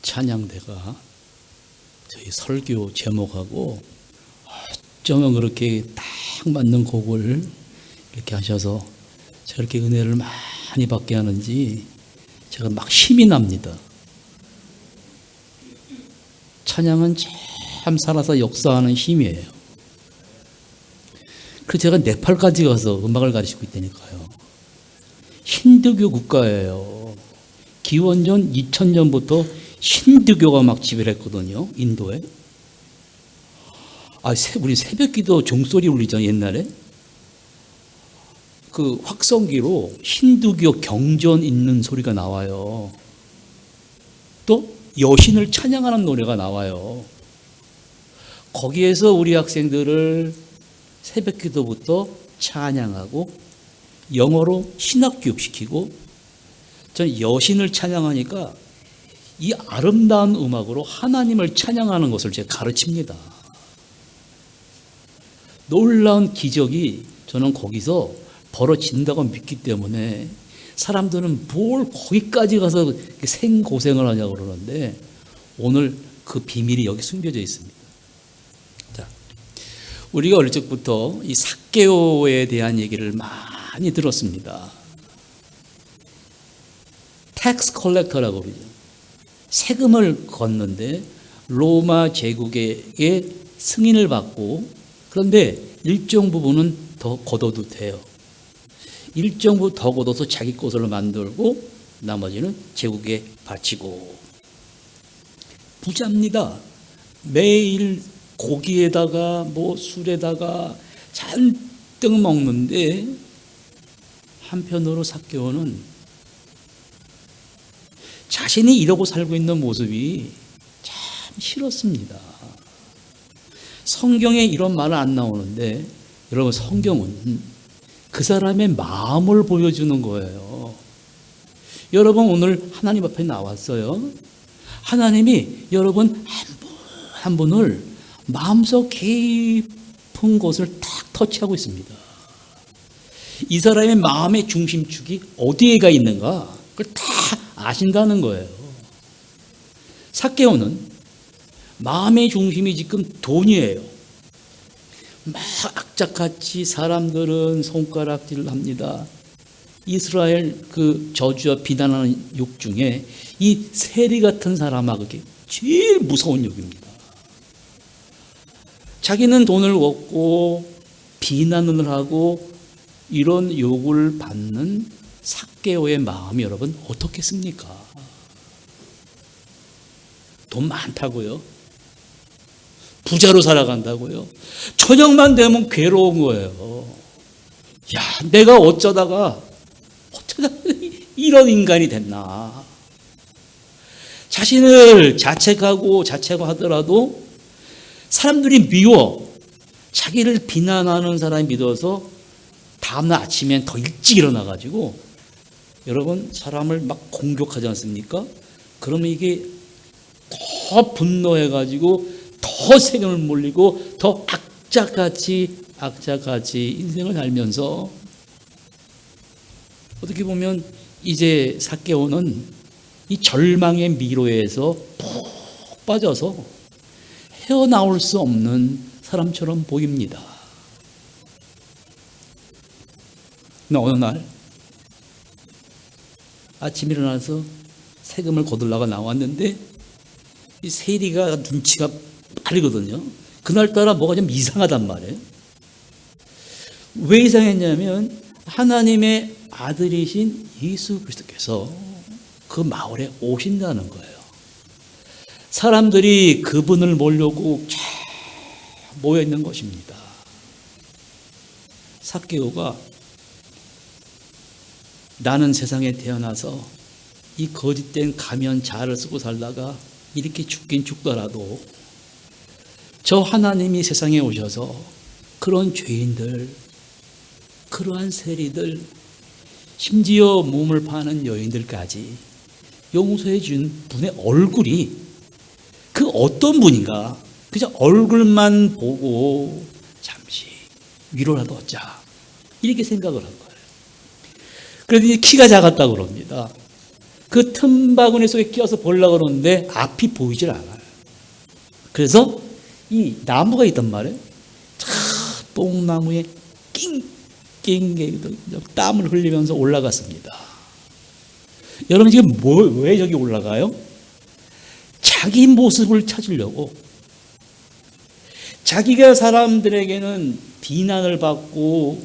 찬양대가 저희 설교 제목하고 어쩌면 그렇게 딱 맞는 곡을 이렇게 하셔서 저렇게 은혜를 많이 받게 하는지 제가 막 힘이 납니다. 찬양은 참 살아서 역사하는 힘이에요. 그래서 제가 네팔까지 가서 음악을 가르치고 있다니까요. 힌두교 국가예요. 기원전 2000년부터 힌두교가 막 지배를 했거든요. 인도에. 우리 새벽기도 종소리 울리잖아요. 옛날에. 그 확성기로 힌두교 경전 있는 소리가 나와요. 또 여신을 찬양하는 노래가 나와요. 거기에서 우리 학생들을 새벽기도부터 찬양하고 영어로 신학교육시키고 전 여신을 찬양하니까 이 아름다운 음악으로 하나님을 찬양하는 것을 제가 가르칩니다. 놀라운 기적이 저는 거기서 벌어진다고 믿기 때문에 사람들은 뭘 거기까지 가서 생고생을 하냐고 그러는데 오늘 그 비밀이 여기 숨겨져 있습니다. 자, 우리가 어릴 적부터 이 삭개오에 대한 얘기를 많이 들었습니다. 텍스 컬렉터라고 그러죠. 세금을 걷는데 로마 제국에게 승인을 받고 그런데 일정 부분은 더 걷어도 돼요. 일정 부분 더 걷어서 자기 것으로 만들고 나머지는 제국에 바치고 부자입니다. 매일 고기에다가 술에다가 잔뜩 먹는데 한편으로 삭개오는 자신이 이러고 살고 있는 모습이 참 싫었습니다. 성경에 이런 말은 안 나오는데 여러분 성경은 그 사람의 마음을 보여주는 거예요. 여러분 오늘 하나님 앞에 나왔어요. 하나님이 여러분 한 분을 마음속 깊은 곳을 딱 터치하고 있습니다. 이 사람의 마음의 중심축이 어디에가 있는가 그걸 다 아신다는 거예요. 삭개오는 마음의 중심이 지금 돈이에요. 막 악착같이 사람들은 손가락질을 합니다. 이스라엘 그 저주와 비난하는 욕 중에 이 세리 같은 사람하고 제일 무서운 욕입니다. 자기는 돈을 얻고 비난을 하고 이런 욕을 받는 삭개오의 마음이 여러분 어떻겠습니까? 돈 많다고요? 부자로 살아간다고요? 저녁만 되면 괴로운 거예요. 야, 내가 어쩌다가 이런 인간이 됐나? 자신을 자책하고 자책하더라도 사람들이 미워. 자기를 비난하는 사람이 믿어서 다음날 아침엔 더 일찍 일어나가지고 여러분 사람을 막 공격하지 않습니까? 그러면 이게 더 분노해가지고 더 세금을 몰리고 더 악착같이 인생을 살면서 어떻게 보면 이제 삭개오는 이 절망의 미로에서 푹 빠져서 헤어나올 수 없는 사람처럼 보입니다. 근데 어느 날 아침 일어나서 세금을 거둘라고 나왔는데 이 세리가 눈치가 빠르거든요. 그날따라 뭐가 좀 이상하단 말이에요. 왜 이상했냐면 하나님의 아들이신 예수 그리스도께서 그 마을에 오신다는 거예요. 사람들이 그분을 보려고 쫙 모여 있는 것입니다. 삭개오가 나는 세상에 태어나서 이 거짓된 가면 자를 쓰고 살다가 이렇게 죽긴 죽더라도 저 하나님이 세상에 오셔서 그런 죄인들, 그러한 세리들, 심지어 몸을 파는 여인들까지 용서해 준 분의 얼굴이 그 어떤 분인가 그저 얼굴만 보고 잠시 위로라도 얻자 이렇게 생각을 한 거예요. 그런데 키가 작았다고 그럽니다. 그 틈바구니 속에 끼어서 보려고 그러는데 앞이 보이질 않아요. 그래서 이 나무가 있단 말이에요. 뽕나무에 낑낑 땀을 흘리면서 올라갔습니다. 여러분 지금 왜 저기 올라가요? 자기 모습을 찾으려고. 자기가 사람들에게는 비난을 받고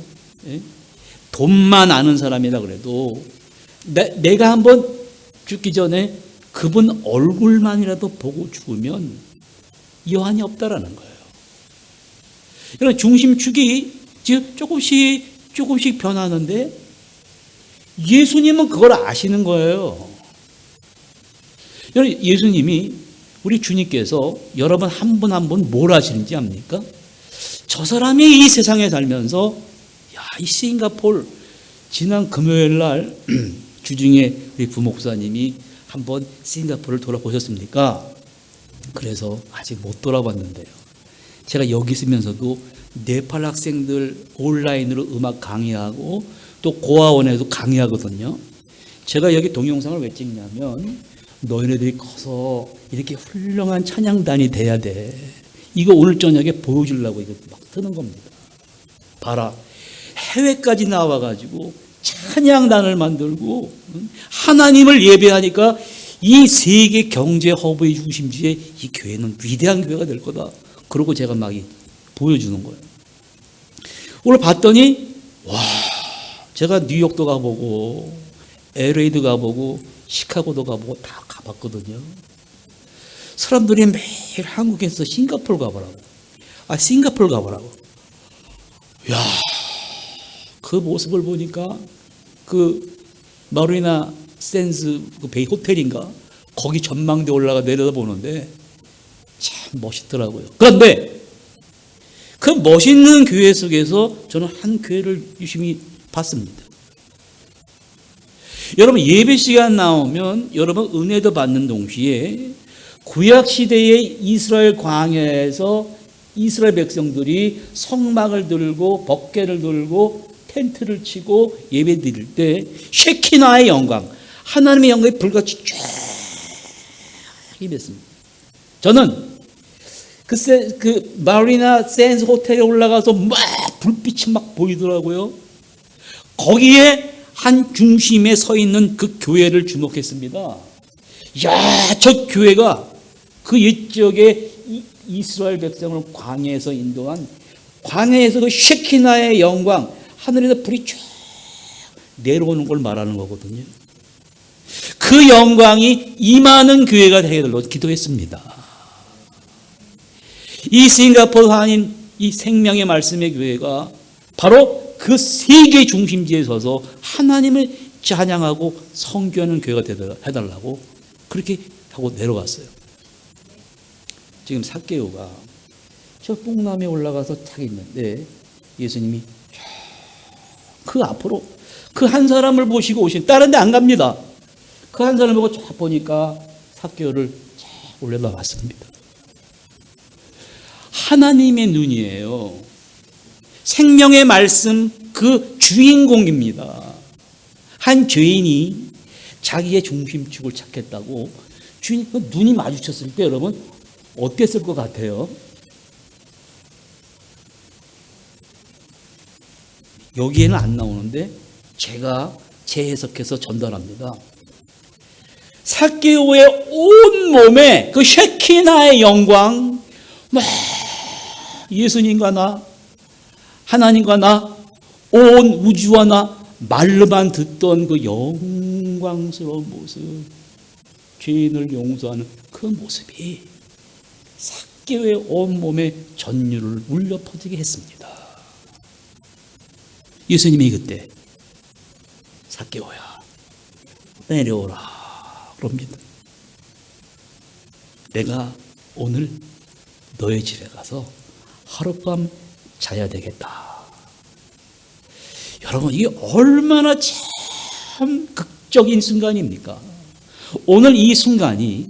돈만 아는 사람이라 그래도 내가 한번 죽기 전에 그분 얼굴만이라도 보고 죽으면 여한이 없다라는 거예요. 이런 중심축이 지금 조금씩 변하는데 예수님은 그걸 아시는 거예요. 여러분 예수님이 우리 주님께서 여러분 한 분 한 분 뭘 하시는지 압니까? 저 사람이 이 세상에 살면서 이 싱가포르 지난 금요일 날 주중에 우리 부목사님이 한번 싱가포르를 돌아보셨습니까? 그래서 아직 못 돌아봤는데요. 제가 여기 있으면서도 네팔 학생들 온라인으로 음악 강의하고 또 고아원에도 강의하거든요. 제가 여기 동영상을 왜 찍냐면 너희네들이 커서 이렇게 훌륭한 찬양단이 돼야 돼. 이거 오늘 저녁에 보여주려고 이거 막 트는 겁니다. 봐라. 해외까지 나와가지고 찬양단을 만들고 하나님을 예배하니까 이 세계 경제 허브의 중심지에 이 교회는 위대한 교회가 될 거다. 그러고 제가 막 보여주는 거예요. 오늘 봤더니 와, 제가 뉴욕도 가보고 LA도 가보고 시카고도 가보고 다 가봤거든요. 사람들이 매일 한국에서 싱가포르 가보라고. 싱가포르 가보라고. 야, 그 모습을 보니까 그 마리나 샌즈 그 베이 호텔인가 거기 전망대 올라가 내려다보는데 참 멋있더라고요. 그런데 그 멋있는 교회 속에서 저는 한 교회를 유심히 봤습니다. 여러분 예배 시간 나오면 여러분 은혜도 받는 동시에 구약 시대의 이스라엘 광야에서 이스라엘 백성들이 성막을 들고 법궤를 들고 텐트를 치고 예배 드릴 때 쉐키나의 영광, 하나님의 영광이 불같이 쫙 임했습니다. 저는 그 마리나 샌즈 호텔에 올라가서 막 불빛이 막 보이더라고요. 거기에 한 중심에 서 있는 그 교회를 주목했습니다. 야, 저 교회가 그 옛적에 이스라엘 백성을 광야에서 인도한 광야에서 그 쉐키나의 영광, 하늘에서 불이 쫙 내려오는 걸 말하는 거거든요. 그 영광이 임하는 교회가 되기를 기도했습니다. 이 싱가포르 한인 이 생명의 말씀의 교회가 바로 그 세계 중심지에 서서 하나님을 찬양하고 성교하는 교회가 해달라고 그렇게 하고 내려갔어요. 지금 삭개오가 저 뽕나무에 올라가서 탁 있는데 예수님이 그 앞으로 그 한 사람을 보시고 오신, 다른 데 안 갑니다. 그 한 사람을 보고 쫙 보니까 삭개오를 쫙 올려다봤습니다. 하나님의 눈이에요. 생명의 말씀 그 주인공입니다. 한 죄인이 자기의 중심축을 찾겠다고 주인 눈이 마주쳤을 때 여러분 어땠을 것 같아요? 여기에는 안 나오는데 제가 재해석해서 전달합니다. 삭개오의 온 몸에 그 쉐키나의 영광, 예수님과 나, 하나님과 나, 온 우주와 나 말로만 듣던 그 영광스러운 모습, 죄인을 용서하는 그 모습이 삭개오의 온 몸에 전율을 울려 퍼지게 했습니다. 예수님이 그때 삭개오야 내려오라 그럽니다. 내가 오늘 너의 집에 가서 하룻밤 자야 되겠다. 여러분 이게 얼마나 참 극적인 순간입니까? 오늘 이 순간이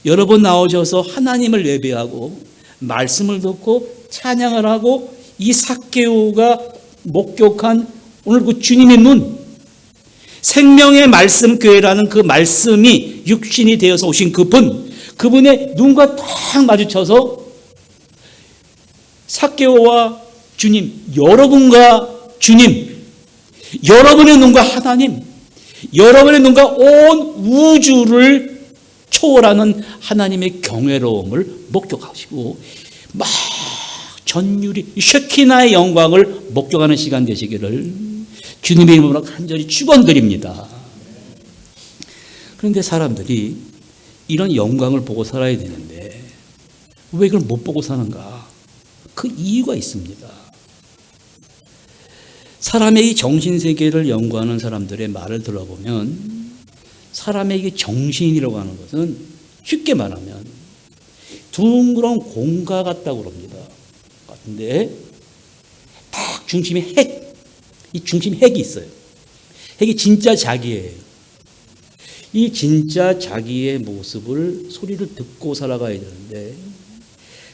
여러분 나오셔서 하나님을 예배하고 말씀을 듣고 찬양을 하고 이 삭개오가 목격한 오늘 그 주님의 눈, 생명의 말씀 교회라는 그 말씀이 육신이 되어서 오신 그분의 눈과 딱 마주쳐서 삭개오와 주님, 여러분과 주님, 여러분의 눈과 하나님, 여러분의 눈과 온 우주를 초월하는 하나님의 경외로움을 목격하시고 막 전율이 쉐키나의 영광을 목격하는 시간 되시기를 주님의 이름으로 간절히 축원드립니다. 그런데 사람들이 이런 영광을 보고 살아야 되는데 왜 그걸 못 보고 사는가? 그 이유가 있습니다. 사람의 이 정신세계를 연구하는 사람들의 말을 들어보면 사람의 이 정신이라고 하는 것은 쉽게 말하면 둥그런 공과 같다고 그럽니다. 근데 딱 중심에 이 중심에 핵이 있어요. 핵이 진짜 자기예요. 이 진짜 자기의 모습을 소리를 듣고 살아가야 되는데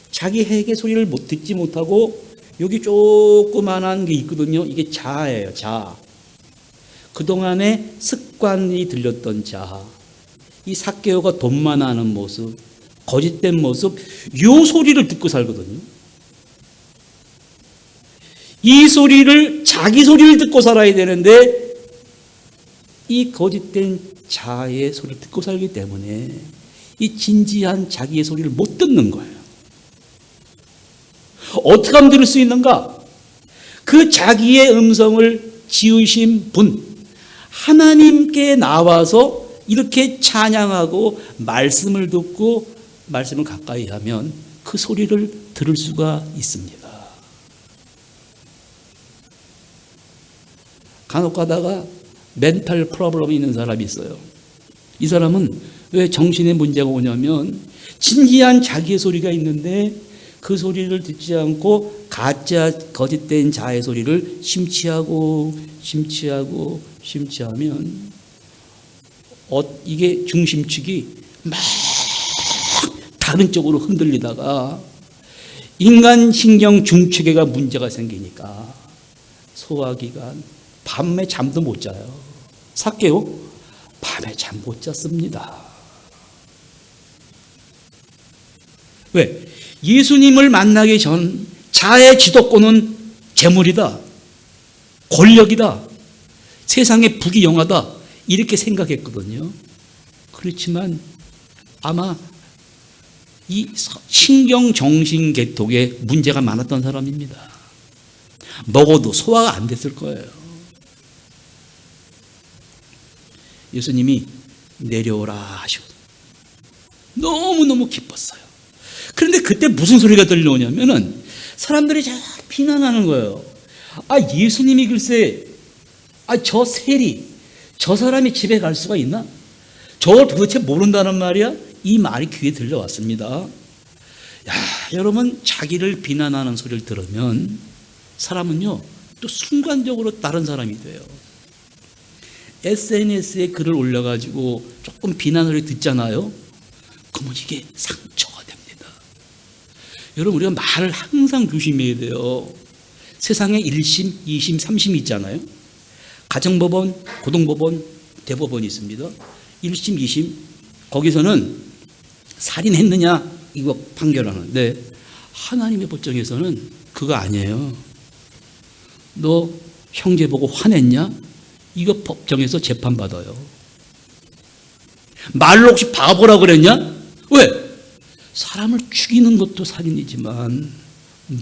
자기 핵의 소리를 듣지 못하고 여기 조그만한 게 있거든요. 이게 자아예요. 자아. 그동안에 습관이 들렸던 자아. 이 삭개오가 돈만 아는 모습, 거짓된 모습, 요 소리를 듣고 살거든요. 이 소리를, 자기 소리를 듣고 살아야 되는데 이 거짓된 자아의 소리를 듣고 살기 때문에 이 진지한 자기의 소리를 못 듣는 거예요. 어떻게 하면 들을 수 있는가? 그 자기의 음성을 지으신 분, 하나님께 나와서 이렇게 찬양하고 말씀을 듣고 말씀을 가까이 하면 그 소리를 들을 수가 있습니다. 간혹 가다가 멘탈 프로블럼이 있는 사람이 있어요. 이 사람은 왜 정신에 문제가 오냐면 진지한 자기의 소리가 있는데 그 소리를 듣지 않고 가짜 거짓된 자의 소리를 심취하면 이게 중심축이 막 다른 쪽으로 흔들리다가 인간 신경 중추계가 문제가 생기니까 소화기관 밤에 잠도 못 자요. 삭개오 밤에 잠 못 잤습니다. 왜? 예수님을 만나기 전 자의 지도권은 재물이다, 권력이다, 세상의 부귀영화다 이렇게 생각했거든요. 그렇지만 아마 이 신경정신계통에 문제가 많았던 사람입니다. 먹어도 소화가 안 됐을 거예요. 예수님이 내려오라 하시고 너무너무 기뻤어요. 그런데 그때 무슨 소리가 들려오냐면은 사람들이 잘 비난하는 거예요. 예수님이 글쎄 저 세리 저 사람이 집에 갈 수가 있나? 저걸 도대체 모른다는 말이야? 이 말이 귀에 들려왔습니다. 여러분 자기를 비난하는 소리를 들으면 사람은요 또 순간적으로 다른 사람이 돼요. SNS에 글을 올려가지고 조금 비난을 듣잖아요. 그러면 이게 상처가 됩니다. 여러분 우리가 말을 항상 조심해야 돼요. 세상에 1심, 2심, 3심이 있잖아요. 가정법원, 고등법원, 대법원이 있습니다. 1심, 2심 거기서는 살인했느냐 이거 판결하는데 하나님의 법정에서는 그거 아니에요. 너 형제 보고 화냈냐? 이거 법정에서 재판받아요. 말로 혹시 바보라 그랬냐? 왜? 사람을 죽이는 것도 살인이지만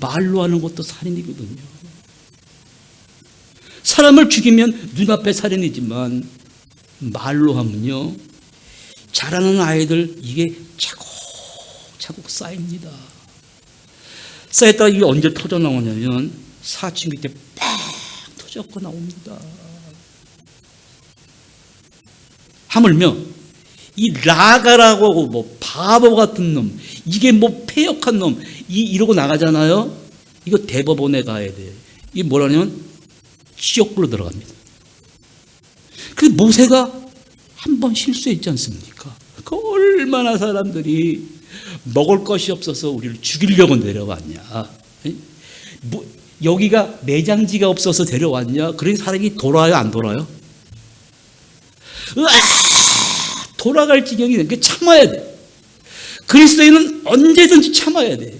말로 하는 것도 살인이거든요. 사람을 죽이면 눈앞에 살인이지만 말로 하면요 자라는 아이들 이게 차곡차곡 쌓입니다. 쌓였다가 이게 언제 터져 나오냐면 사춘기 때 팍 터져서 나옵니다. 하물며 이 라가라고 하고 뭐 바보 같은 놈, 이게 뭐 패역한 놈, 이러고 나가잖아요. 이거 대법원에 가야 돼. 이게 뭐라냐면 지옥불로 들어갑니다. 그 모세가 한 번 실수했지 않습니까? 그 얼마나 사람들이 먹을 것이 없어서 우리를 죽이려고 내려왔냐? 여기가 매장지가 없어서 데려왔냐? 그래서 사람이 돌아요, 안 돌아요? 돌아갈 지경이 되는 게 참아야 돼. 그리스도인은 언제든지 참아야 돼.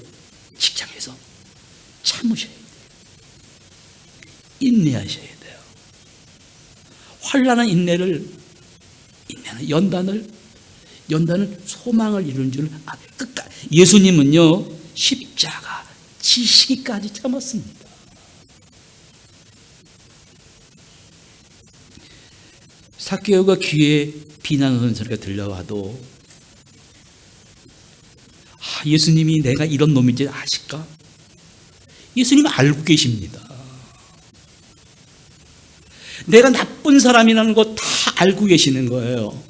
직장에서 참으셔야 돼. 인내하셔야 돼요. 환난한 인내는 연단을 소망을 이루는 줄 끝까지. 예수님은요 십자가 지시기까지 참았습니다. 삭개오가 귀에 비난하는 소리가 들려와도 예수님이 내가 이런 놈인지 아실까? 예수님은 알고 계십니다. 내가 나쁜 사람이라는 거 다 알고 계시는 거예요.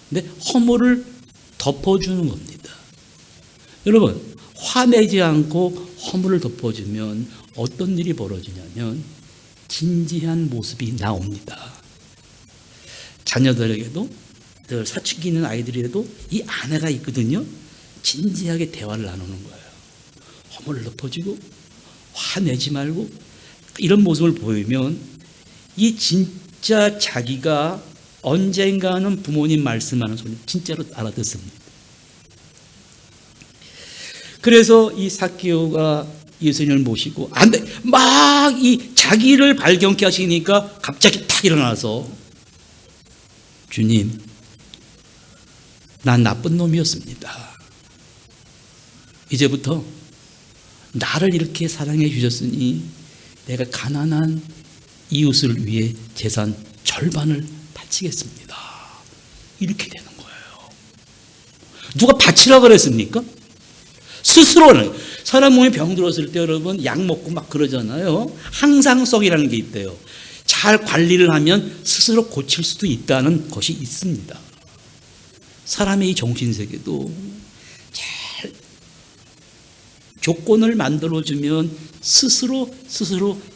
근데 허물을 덮어주는 겁니다. 여러분, 화내지 않고 허물을 덮어주면 어떤 일이 벌어지냐면 진지한 모습이 나옵니다. 자녀들에게도, 사춘기 있는 아이들에게도 이 아내가 있거든요. 진지하게 대화를 나누는 거예요. 허물을 덮어주고 화내지 말고 이런 모습을 보이면 이 진짜 자기가 언젠가는 부모님 말씀하는 소리 진짜로 알아듣습니다. 그래서 이 삭개오가 예수님을 모시고 안 돼, 막 이 자기를 발견케 하시니까 갑자기 탁 일어나서 주님, 난 나쁜 놈이었습니다. 이제부터 나를 이렇게 사랑해 주셨으니 내가 가난한 이웃을 위해 재산 절반을 바치겠습니다. 이렇게 되는 거예요. 누가 바치라 그랬습니까? 스스로는. 사람 몸에 병 들었을 때 여러분 약 먹고 막 그러잖아요. 항상성이라는 게 있대요. 잘 관리를 하면 스스로 고칠 수도 있다는 것이 있습니다. 사람의 이 정신세계도 잘 조건을 만들어주면 스스로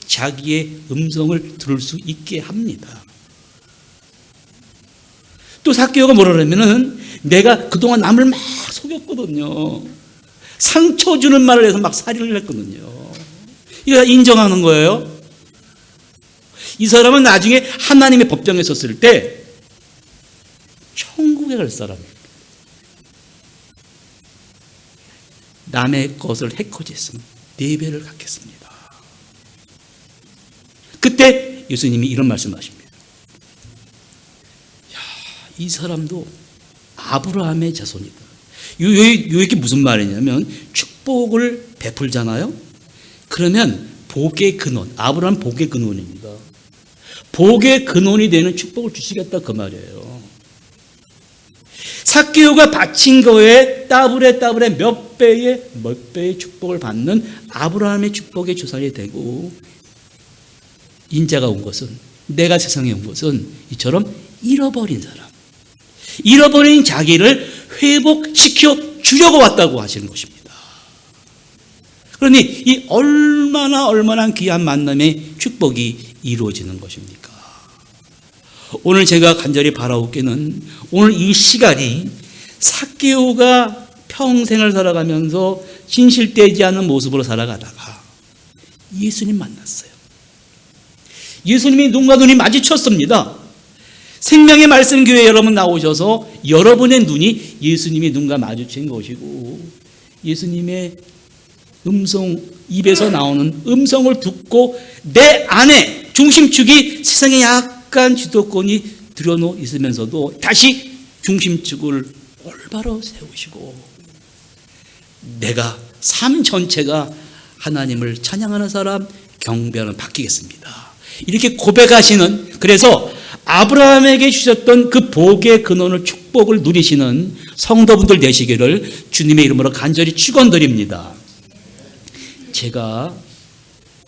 자기의 음성을 들을 수 있게 합니다. 또 삭개오가 뭐라 그러면은 내가 그동안 남을 막 속였거든요. 상처 주는 말을 해서 막 살인을 했거든요. 이거 인정하는 거예요. 이 사람은 나중에 하나님의 법정에 섰을 때 천국에 갈 사람입니다. 남의 것을 해코지했으면 4배를 갚겠습니다. 그때 예수님이 이런 말씀하십니다. 야, 이 사람도 아브라함의 자손이다. 이게 무슨 말이냐면 축복을 베풀잖아요. 그러면 복의 근원, 아브라함 복의 근원입니다. 복의 근원이 되는 축복을 주시겠다 그 말이에요. 삭개오가 바친 거에 따블에 몇 배의 축복을 받는 아브라함의 축복의 조상이 되고, 인자가 온 것은, 내가 세상에 온 것은 이처럼 잃어버린 사람, 잃어버린 자기를 회복시켜 주려고 왔다고 하시는 것입니다. 그러니 이 얼마나 귀한 만남의 축복이 이루어지는 것입니까? 오늘 제가 간절히 바라옵기는 오늘 이 시간이 삭개오가 평생을 살아가면서 진실되지 않은 모습으로 살아가다가 예수님 만났어요. 예수님이 눈과 눈이 마주쳤습니다. 생명의 말씀 교회 여러분 나오셔서 여러분의 눈이 예수님의 눈과 마주친 것이고, 예수님의 음성, 입에서 나오는 음성을 듣고 내 안에 중심축이 세상에 약간 주도권이 들여놓 있으면서도 다시 중심축을 올바로 세우시고, 내가 삶 전체가 하나님을 찬양하는 사람, 경배하는 바뀌겠습니다. 이렇게 고백하시는, 그래서 아브라함에게 주셨던 그 복의 근원을, 축복을 누리시는 성도분들 되시기를 주님의 이름으로 간절히 축원드립니다. 제가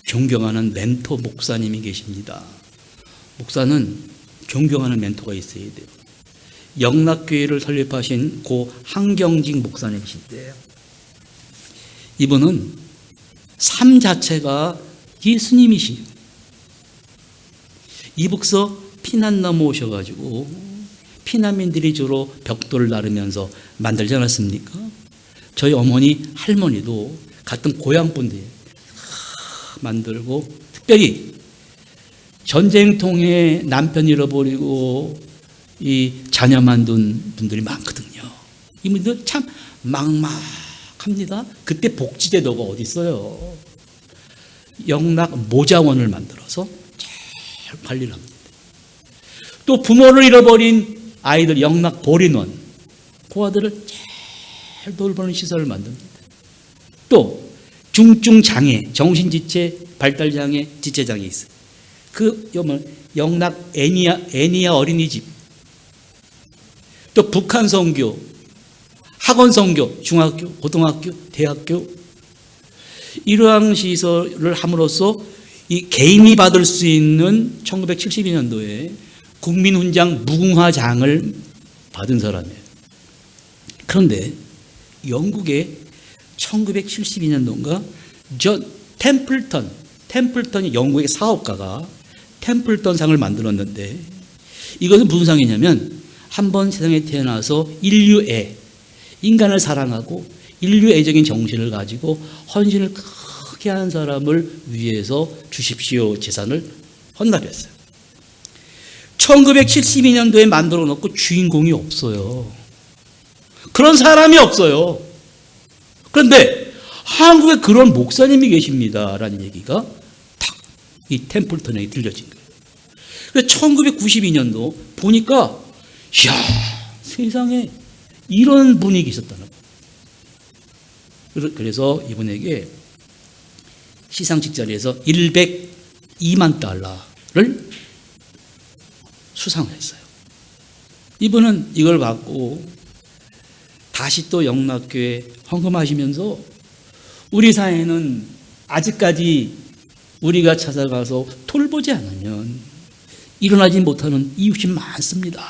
존경하는 멘토 목사님이 계십니다. 목사는 존경하는 멘토가 있어야 돼요. 영락교회를 설립하신 고 한경직 목사님이신데요. 이분은 삶 자체가 예수님이시요. 이북서 피난 넘어오셔가지고 피난민들이 주로 벽돌을 나르면서 만들지 않았습니까? 저희 어머니, 할머니도 같은 고향분들이 만들고, 특별히 전쟁통에 남편 잃어버리고 이 자녀 만든 분들이 많거든요. 이분들 참 막막합니다. 그때 복지제도가 어디 있어요? 영락 모자원을 만들어서 잘 관리를 합니다. 또 부모를 잃어버린 아이들 영락 보린원, 그 아들을 잘 돌보는 시설을 만듭니다. 또 중증 장애, 정신지체, 발달장애, 지체장애 있어요. 그 영락 애니아 어린이집, 또 북한 선교, 학원 선교, 중학교, 고등학교, 대학교, 이러한 시설을 함으로써 이 개인이 받을 수 있는 1972년도에 국민훈장 무궁화장을 받은 사람이에요. 그런데 영국의 1972년도인가 존 템플턴이 영국의 사업가가 템플턴상을 만들었는데, 이것은 무슨 상이냐면 한 번 세상에 태어나서 인간을 사랑하고 인류애적인 정신을 가지고 헌신을 크게 한 사람을 위해서 주십시오 재산을 헌납했어요. 1972년도에 만들어 놓고 주인공이 없어요. 그런 사람이 없어요. 그런데 한국에 그런 목사님이 계십니다라는 얘기가 딱 이 템플턴에게 들려진 거예요. 그래서 1992년도 보니까 이야, 세상에 이런 분위기 있었다는 거예요. 그래서 이분에게 시상식 자리에서 102만 달러를 수상을 했어요. 이분은 이걸 받고 다시 또 영락교회 헌금하시면서 우리 사회는 아직까지 우리가 찾아가서 돌보지 않으면 일어나지 못하는 이웃이 많습니다.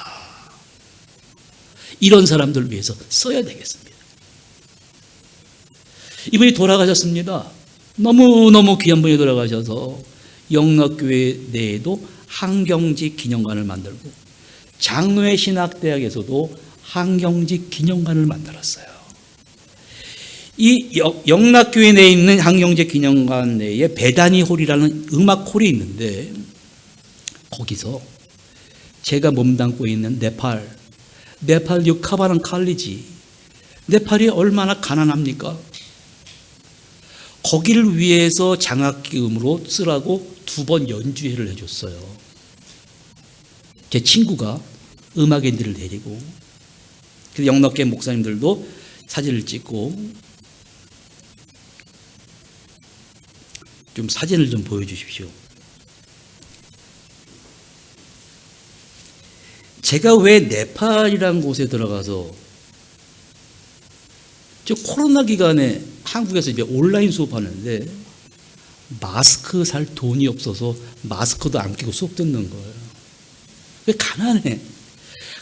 이런 사람들 위해서 써야 되겠습니다. 이분이 돌아가셨습니다. 너무너무 귀한 분이 돌아가셔서 영락교회 내에도 한경직 기념관을 만들고 장로회 신학대학에서도 한경직 기념관을 만들었어요. 이 영락교회 내에 있는 한경직 기념관 내에 베다니 홀이라는 음악홀이 있는데, 거기서 제가 몸담고 있는 네팔 유카바란 칼리지, 네팔이 얼마나 가난합니까? 거기를 위해서 장학금으로 쓰라고 2번 연주회를 해줬어요. 제 친구가 음악인들을 데리고, 그래서 영락교회 목사님들도 사진을 찍고, 좀 사진을 좀 보여주십시오. 제가 왜 네팔이라는 곳에 들어가서, 저 코로나 기간에 한국에서 이제 온라인 수업하는데 마스크 살 돈이 없어서 마스크도 안 끼고 수업 듣는 거예요. 왜 가난해?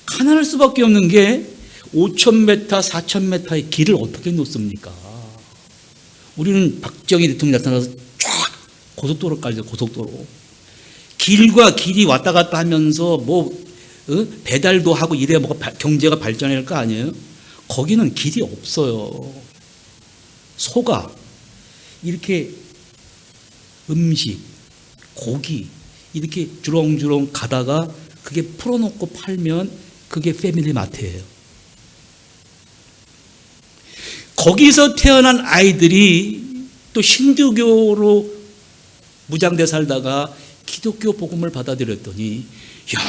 가난할 수밖에 없는 게 5,000m, 4,000m의 길을 어떻게 놓습니까? 우리는 박정희 대통령이 나타나서 쫙 고속도로 깔죠, 고속도로. 길과 길이 왔다 갔다 하면서 배달도 하고 이래야 뭐가 경제가 발전할 거 아니에요? 거기는 길이 없어요. 소가 이렇게 음식, 고기 이렇게 주렁주렁 가다가 그게 풀어놓고 팔면 그게 패밀리 마트예요. 거기서 태어난 아이들이 또 힌두교로 무장돼 살다가 기독교 복음을 받아들였더니, 야,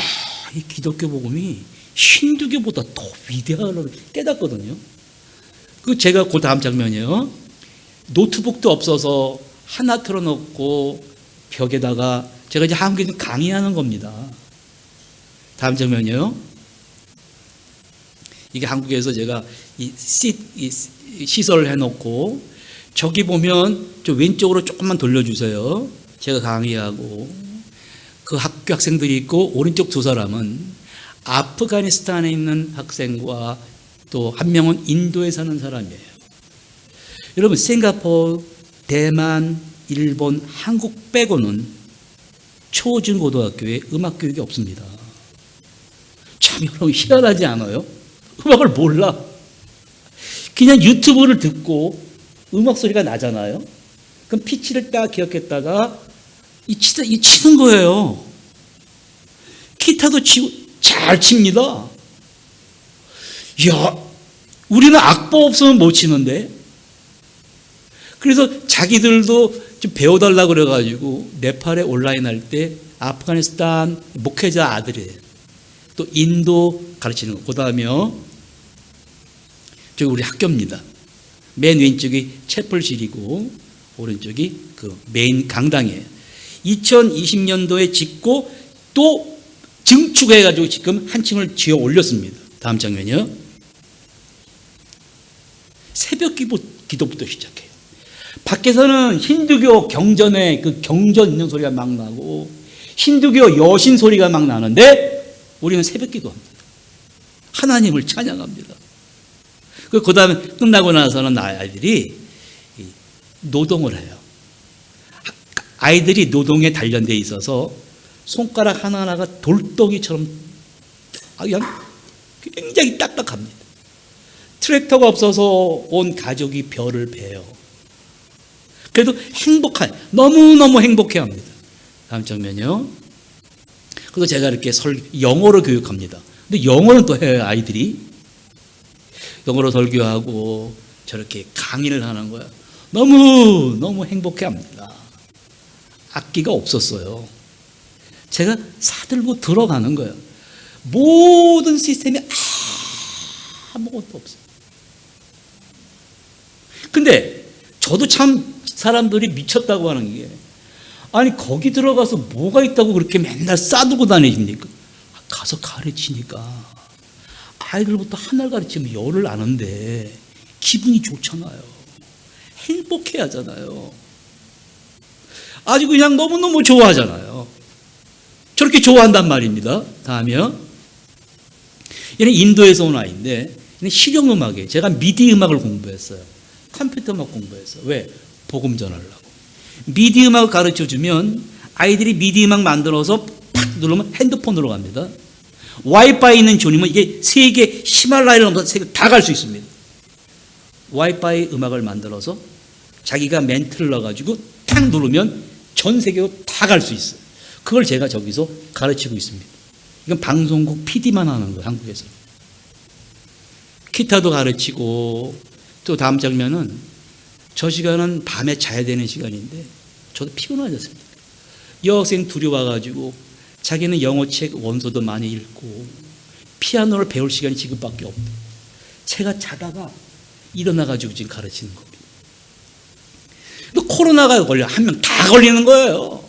이 기독교 복음이 힌두교보다 더 위대하다고 깨닫거든요. 제가 그 다음 장면이에요. 노트북도 없어서 하나 틀어놓고 벽에다가 제가 이제 한국에서 강의하는 겁니다. 다음 장면이에요. 이게 한국에서 제가 시설을 해놓고, 저기 보면 저 왼쪽으로 조금만 돌려주세요. 제가 강의하고 그 학교 학생들이 있고, 오른쪽 2사람은 아프가니스탄에 있는 학생과 또 한 명은 인도에 사는 사람이에요. 여러분, 싱가포르, 대만, 일본, 한국 빼고는 초중고등학교에 음악 교육이 없습니다. 참 여러분 희한하지 않아요? 음악을 몰라. 그냥 유튜브를 듣고 음악 소리가 나잖아요. 그럼 피치를 딱 기억했다가 이 치는 거예요. 기타도 잘 칩니다. 이야, 우리는 악보 없으면 못 치는데. 그래서 자기들도 좀 배워달라고 그래가지고 네팔에 온라인 할 때 아프가니스탄 목회자 아들이에요. 또 인도 가르치는 거. 그 다음에요, 저기 우리 학교입니다. 맨 왼쪽이 채플실이고 오른쪽이 그 메인 강당이에요. 2020년도에 짓고 또 증축해가지고 지금 한층을 지어 올렸습니다. 다음 장면이요. 새벽 기도부터 시작해요. 밖에서는 힌두교 경전에 그 경전 있는 소리가 막 나고 힌두교 여신 소리가 막 나는데 우리는 새벽 기도합니다. 하나님을 찬양합니다. 그 다음에 끝나고 나서는 아이들이 노동을 해요. 아이들이 노동에 단련되어 있어서 손가락 하나하나가 돌덩이처럼 그냥 굉장히 딱딱합니다. 트랙터가 없어서 온 가족이 벼를 베요. 그래도 너무너무 행복해합니다. 다음 장면이요. 그래서 제가 이렇게 영어로 교육합니다. 근데 영어는 또 해요, 아이들이. 영어로 설교하고 저렇게 강의를 하는 거야. 너무 행복해합니다. 악기가 없었어요. 제가 사들고 들어가는 거예요. 모든 시스템이 아무것도 없어요. 근데 저도 참 사람들이 미쳤다고 하는 게, 아니 거기 들어가서 뭐가 있다고 그렇게 맨날 싸두고 다니십니까? 가서 가르치니까 아이들부터 하나를 가르치면 열을 아는데 기분이 좋잖아요. 행복해 하잖아요. 아주 그냥 너무너무 좋아하잖아요. 저렇게 좋아한단 말입니다. 다음이요. 얘는 인도에서 온 아이인데 얘는 실용음악이에요. 제가 미디 음악을 공부했어요. 컴퓨터 음악 공부했어요. 왜? 복음 전하려고. 미디 음악을 가르쳐주면 아이들이 미디 음악 만들어서 팍 누르면 핸드폰으로 갑니다. 와이파이 있는 존이면 이게 세계 히말라야를 넘어서 세계 다 갈 수 있습니다. 와이파이 음악을 만들어서 자기가 멘트를 넣어가지고 탁 누르면 전 세계로 다 갈 수 있어요. 그걸 제가 저기서 가르치고 있습니다. 이건 방송국 PD만 하는 거예요, 한국에서. 기타도 가르치고, 또 다음 장면은 저 시간은 밤에 자야 되는 시간인데 저도 피곤하지 않습니까? 여학생 둘이 와가지고 자기는 영어책 원서도 많이 읽고 피아노를 배울 시간이 지금밖에 없대. 제가 자다가 일어나가지고 지금 가르치는 겁니다. 또 코로나가 걸려 한 명 다 걸리는 거예요.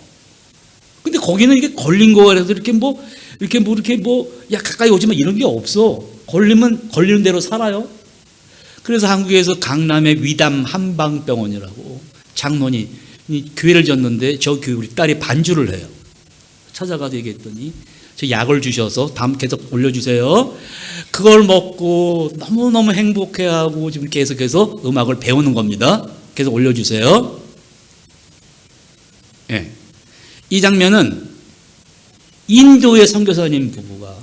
근데 거기는 이게 걸린 거라 해서 이렇게 야 가까이 오지 마 이런 게 없어. 걸리면 걸리는 대로 살아요. 그래서 한국에서 강남에 위담 한방병원이라고 장로님 교회를 졌는데 저 교회 우리 딸이 반주를 해요. 찾아가서 얘기했더니 저 약을 주셔서 다음 계속 올려주세요. 그걸 먹고 너무너무 행복해하고 지금 계속해서 음악을 배우는 겁니다. 계속 올려주세요. 네. 이 장면은 인도의 선교사님 부부가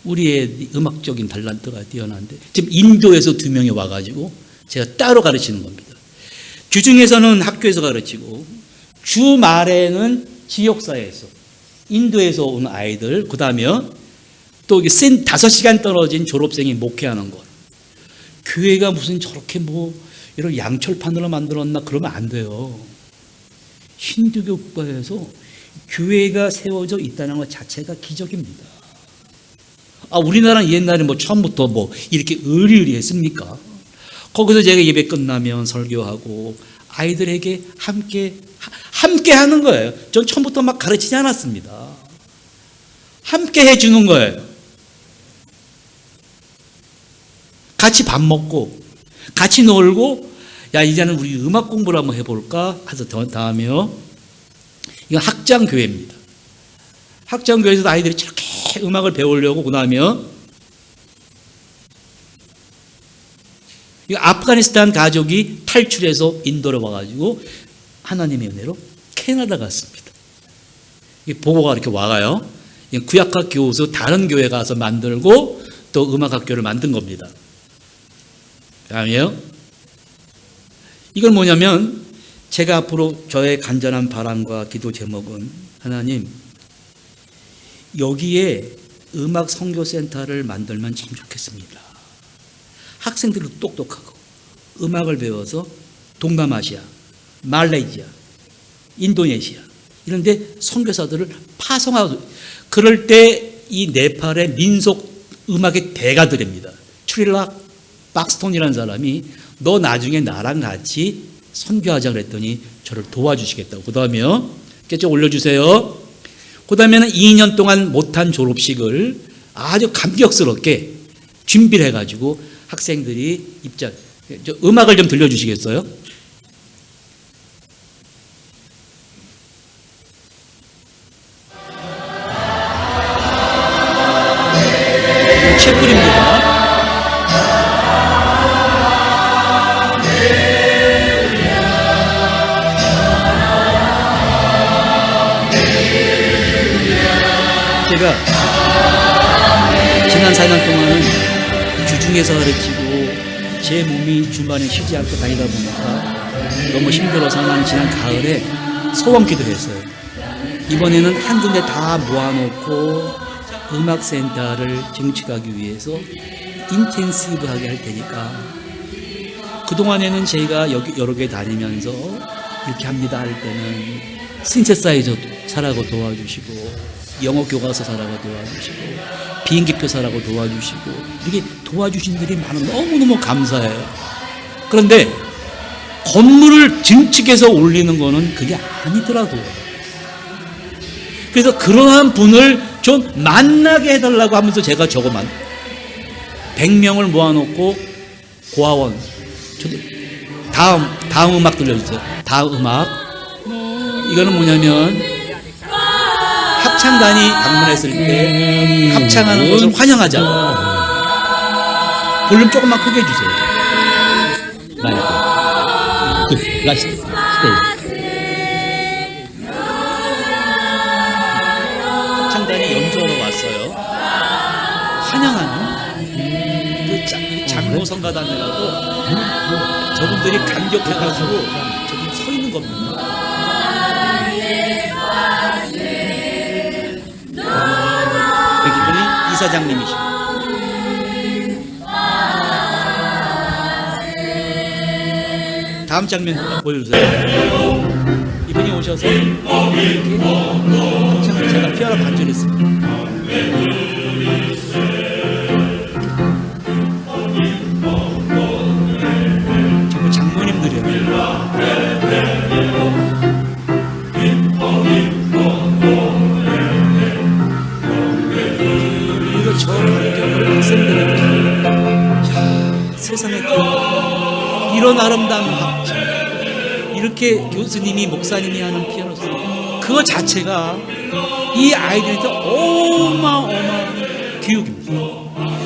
우리의 음악적인 달란트가 뛰어난데 지금 인도에서 2명이 와가지고 제가 따로 가르치는 겁니다. 주중에서는 학교에서 가르치고 주말에는 지역사회에서 인도에서 온 아이들, 그 다음에 또 5시간 떨어진 졸업생이 목회하는 것. 교회가 무슨 저렇게 이런 양철판으로 만들었나 그러면 안 돼요. 힌두교 국가에서 교회가 세워져 있다는 것 자체가 기적입니다. 우리나라는 옛날에 처음부터 이렇게 의리의리했습니까? 거기서 제가 예배 끝나면 설교하고 아이들에게 함께 하는 거예요. 전 처음부터 막 가르치지 않았습니다. 함께 해주는 거예요. 같이 밥 먹고 같이 놀고, 야 이제는 우리 음악 공부를 한번 해볼까 해서 다음에요. 이건 학장교회입니다. 학장교회에서 아이들이 저렇게 음악을 배우려고, 그 다음에요. 아프가니스탄 가족이 탈출해서 인도로 와가지고 하나님의 은혜로 캐나다 갔습니다. 보고가 이렇게 와가요. 구약학 교수 다른 교회 가서 만들고 또 음악학교를 만든 겁니다. 다음이에요. 이건 뭐냐면 제가 앞으로 저의 간절한 바람과 기도 제목은, 하나님 여기에 음악 선교센터를 만들면 참 좋겠습니다. 학생들도 똑똑하고 음악을 배워서 동남아시아, 말레이시아, 인도네시아 이런 데 선교사들을 파송하고, 그럴 때 이 네팔의 민속 음악의 대가들입니다. 추릴락 박스톤이라는 사람이 너 나중에 나랑 같이 선교하자 그랬더니 저를 도와주시겠다고. 그 다음에요, 깨져 올려주세요. 그 다음에는 2년 동안 못한 졸업식을 아주 감격스럽게 준비를 해가지고 학생들이 음악을 좀 들려주시겠어요? 채플입니다. 제가 지난 4년 동안은 주중에서 가르치고 제 몸이 주말에 쉬지 않고 다니다 보니까 너무 힘들어서 나는 지난 가을에 소원기도 했어요. 이번에는 한 군데 다 모아놓고 음악센터를 증축하기 위해서 인텐시브하게 할 테니까, 그동안에는 제가 여러 개 다니면서 이렇게 합니다 할 때는 신세사이저 사라고 도와주시고, 영어 교과서 사라고 도와주시고, 비행기표 사라고 도와주시고, 이렇게 도와주신 분들이 많아 너무너무 감사해요. 그런데 건물을 증축해서 올리는 거는 그게 아니더라고요. 그래서 그러한 분을 좀 만나게 해달라고 하면서 제가 저거만 100명을 모아놓고 고아원, 다음 음악 들려주세요. 다음 음악. 이거는 뭐냐면 합창단이 방문했을 때 합창하는 것을 환영하자. 볼륨 조금만 크게 해주세요. 라스트 스테이. 합창단이 연주하러 왔어요. 환영하는 그 장로성가단이라고 저분들이 감격해가지고 저기 서 있는 겁니다. 여기분이 이사장님이십니다. 다음 장면 보여주세요. 이분이 오셔서 이렇게 제가 피아노 반주했습니다. 전부 장모님들이에요. 그리고 저 환경을 학생들에게, 세상에 이런 아름다운 합창, 이렇게 교수님이 목사님이 하는 피아노 소리, 그거 자체가 이 아이들한테 어마어마한 교육입니다.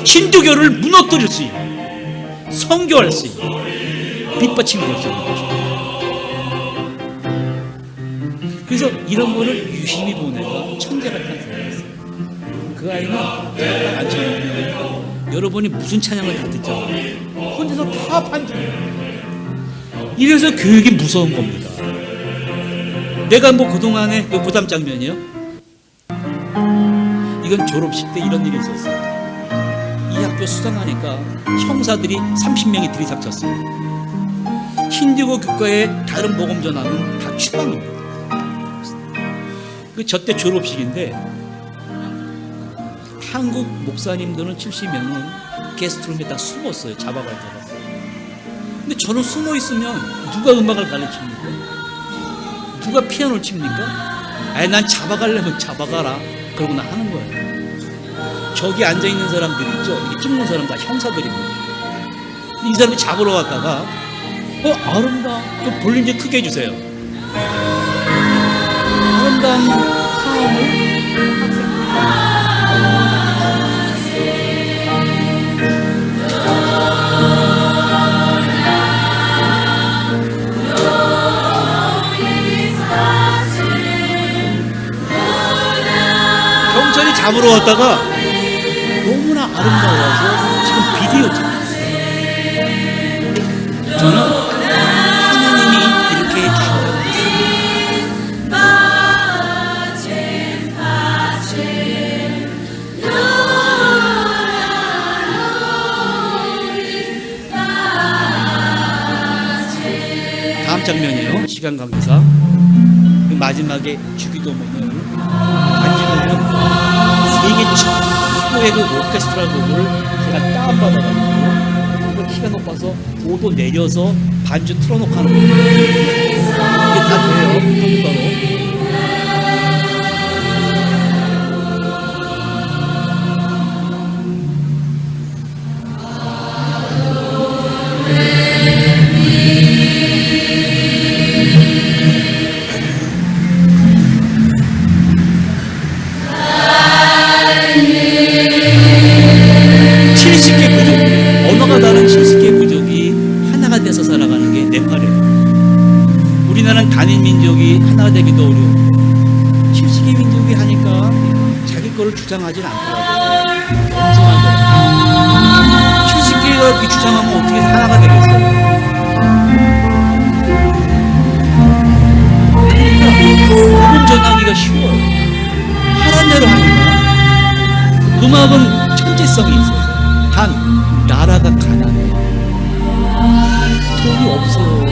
힌두교를 무너뜨릴 수 있는, 선교할 수 있는, 빗받침이 될 수 있는 것입니다. 그래서 이런 거를 유심히 보내가 천재 같은 사람이었어요. 그 아이는 제가 앉혀놓으면 여러분이 무슨 찬양을 다 듣잖아요. 혼자서 다 반주해요. 이래서 교육이 무서운 겁니다. 내가 뭐 그동안에 고3 장면이요? 이건 졸업식 때 이런 일이 있었어요. 이 학교 수상하니까 형사들이 30명이 들이닥쳤어요. 힌두교 국가의 다른 복음 전하는 다 추방입니다. 저때 졸업식인데 한국 목사님들은 70명은 게스트룸에 다 숨었어요. 잡아갈까봐. 근데 저는 숨어 있으면 누가 음악을 가르칩니까? 누가 피아노를 칩니까? 아니, 난 잡아가려면 잡아가라. 그러고 나 하는 거예요. 저기 앉아있는 사람들 있죠? 이렇게 찍는 사람 다 형사들입니다. 이 사람이 잡으러 왔다가 아름다워. 좀 볼륨 좀 크게 해주세요. 아름다운 사람을 경찰이 잡으러 왔다가 너무나 아름다워서 지금 비디오 찍어요. 저는 하나님이 이렇게 주셨다고 믿습니다. 장면이에요. 시간 관계상. 그 마지막에 주기도문을 반지문은 세계 최고의 그 오케스트라 곡을 제가 다운받아가지고 그걸 키가 높아서 5도 내려서 반주 틀어놓고 하는 거예요. 이게 다 돼요. 컴퓨터로. 언어가 다른 70개 부족이 하나가 돼서 살아가는 게 네팔이에요. 우리나라는 단일 민족이 하나가 되기도 어려워. 70개 민족이 하니까 자기 거를 주장하진 않더라고요. 엄청하더라고요. 70개가 이렇게 주장하면 어떻게 하나가 되겠어요? 그러니까 복음 전하기가 쉬워요. 하란 대로 하니까. 음악은 천재성이 있어서. 단 나라가 가난해. 돈이 없어요.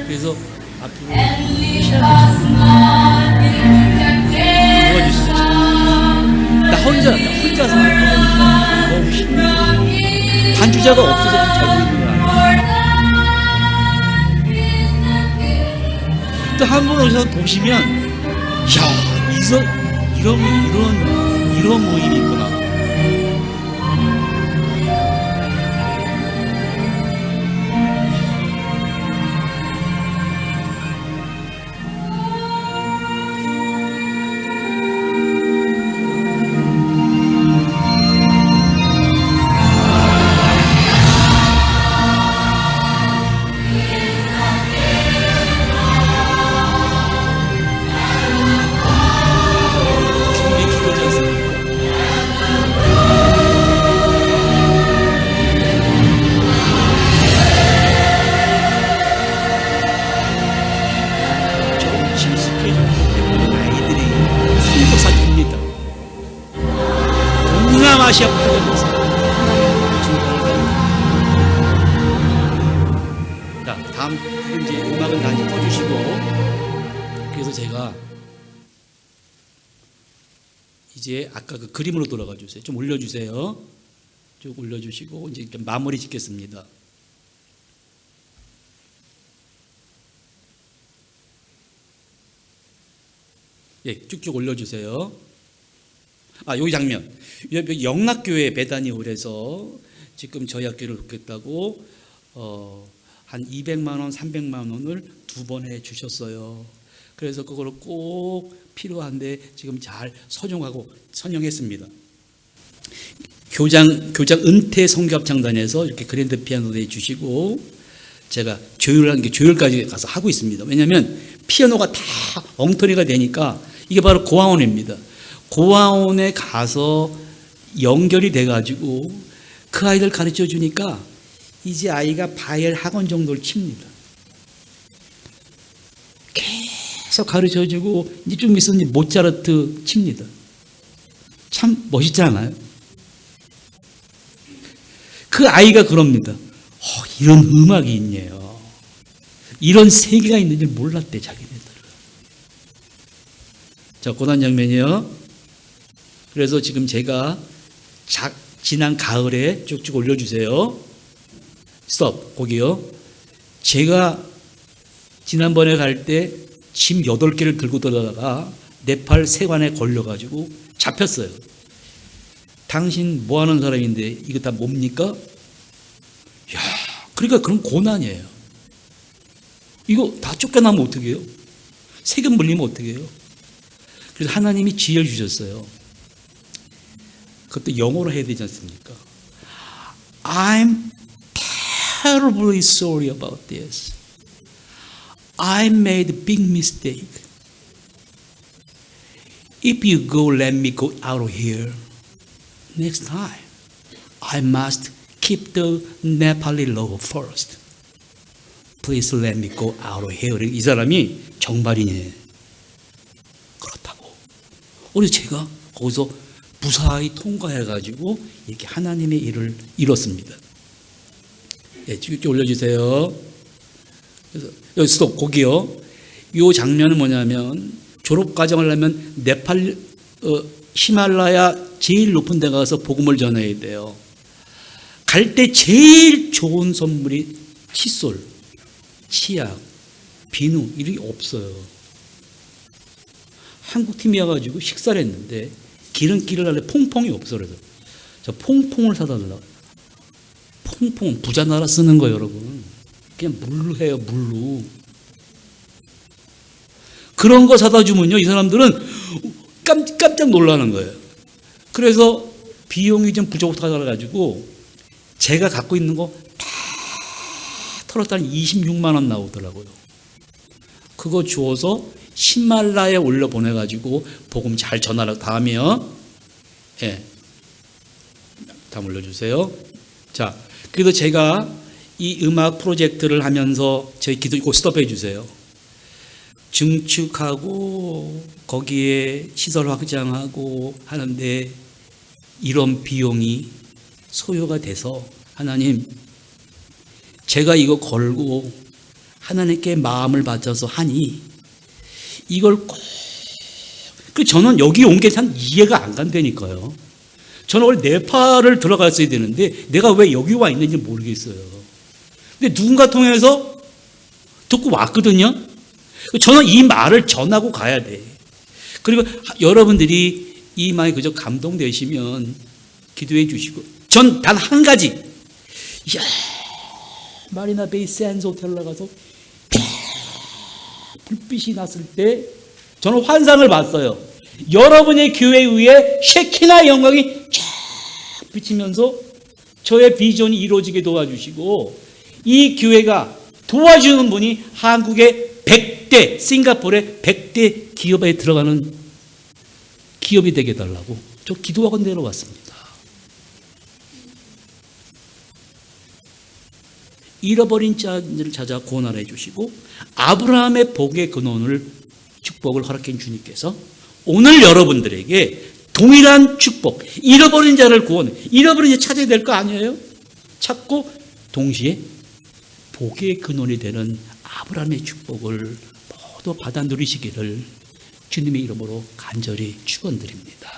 그래서 앞으로 도와주시죠. 나 혼자서 할 거니까 너무 힘들어. 반주자가 없어서 잘 보이는 거 아니에요. 또 한 번 오셔서 보시면, 야, 이런 모임이 있구나. 아시아 파견에서 자, 다음 이제 음악은 다시 꺼주시고, 그래서 제가 이제 아까 그 그림으로 돌아가 주세요. 좀 올려주세요. 쭉 올려주시고 이제 마무리 짓겠습니다. 예, 쭉쭉 올려주세요. 여기 장면. 영락교회 배단이 오래서 지금 저희 학교를 돕겠다고 한 200만 원, 300만 원을 2번 해 주셨어요. 그래서 그거를 꼭 필요한데 지금 잘 선용했습니다. 교장 은퇴 성교합창단에서 이렇게 그랜드 피아노 내주시고 제가 조율까지 가서 하고 있습니다. 왜냐하면 피아노가 다 엉터리가 되니까 이게 바로 고아원입니다. 고아원에 가서 연결이 돼가지고 그 아이들 가르쳐 주니까 이제 아이가 바이엘 학원 정도를 칩니다. 계속 가르쳐주고 이제 좀 있으면 모차르트 칩니다. 참 멋있지 않아요? 그 아이가 그럽니다. 이런 음악이 있네요. 이런 세계가 있는 줄 몰랐대 자기네들은. 자, 고난 장면이요. 그래서 지금 제가 지난 가을에 쭉쭉 올려주세요. 스톱, 거기요. 제가 지난번에 갈 때 짐 8개를 들고 들어가다가 네팔 세관에 걸려가지고 잡혔어요. 당신 뭐 하는 사람인데 이거 다 뭡니까? 야, 그러니까 그런 고난이에요. 이거 다 쫓겨나면 어떻게 해요? 세금 물리면 어떻게 해요? 그래서 하나님이 지혜를 주셨어요. 그것도 영어로 해야 되지 않습니까? I'm terribly sorry about this. I made a big mistake. If you go, let me go out of here. Next time, I must keep the Nepali law first. Please let me go out of here. 이 사람이 정말이네. 그렇다고. 그래서 제가 거기서 무사히 통과해가지고 이렇게 하나님의 일을 이뤘습니다. 예, 쭉 올려주세요. 그래서 여기 스톱, 거기요. 이 장면은 뭐냐면 졸업과정을 하면 네팔 히말라야 제일 높은 데 가서 복음을 전해야 돼요. 갈 때 제일 좋은 선물이 칫솔, 치약, 비누 이런 게 없어요. 한국 팀이 와가지고 식사를 했는데 기름기를 할래 퐁퐁이 없어. 그래서 저 퐁퐁을 사다 달라고. 퐁퐁 부자 나라 쓰는 거예요, 여러분. 그냥 물로 해요, 물로. 그런 거 사다 주면요, 이 사람들은 깜짝 놀라는 거예요. 그래서 비용이 좀 부족하다가지고 제가 갖고 있는 거 다 털었더니 26만 원 나오더라고요. 그거 주워서 히말라야에 올려 보내가지고 복음 잘 전하라고. 다음이요. 예. 다음 올려주세요. 자, 그래서 제가 이 음악 프로젝트를 하면서 저희 기도 꼭 스톱해 주세요. 증축하고 거기에 시설 확장하고 하는데 이런 비용이 소요가 돼서 하나님, 제가 이거 걸고 하나님께 마음을 바쳐서 하니 이걸 꼭, 저는 여기 온 게 참 이해가 안 간다니까요. 저는 원래 네팔을 들어갔어야 되는데 내가 왜 여기 와 있는지 모르겠어요. 근데 누군가 통해서 듣고 왔거든요. 저는 이 말을 전하고 가야 돼. 그리고 여러분들이 이 말에 그저 감동되시면 기도해 주시고, 전 단 한 가지, 이야, 마리나 베이 샌즈 호텔 나가서 불빛이 났을 때 저는 환상을 봤어요. 여러분의 교회 위에 쉐키나 영광이 쫙 비치면서 저의 비전이 이루어지게 도와주시고, 이 교회가 도와주는 분이 한국의 100대, 싱가포르의 100대 기업에 들어가는 기업이 되게 해달라고 저 기도하고 내려왔습니다. 잃어버린 자들을 찾아 구원하라 해주시고, 아브라함의 복의 근원을, 축복을 허락해 주님께서 오늘 여러분들에게 동일한 축복, 잃어버린 자를 구원, 잃어버린 자 찾아야 될 거 아니에요? 찾고 동시에 복의 근원이 되는 아브라함의 축복을 모두 받아 누리시기를 주님의 이름으로 간절히 축원드립니다.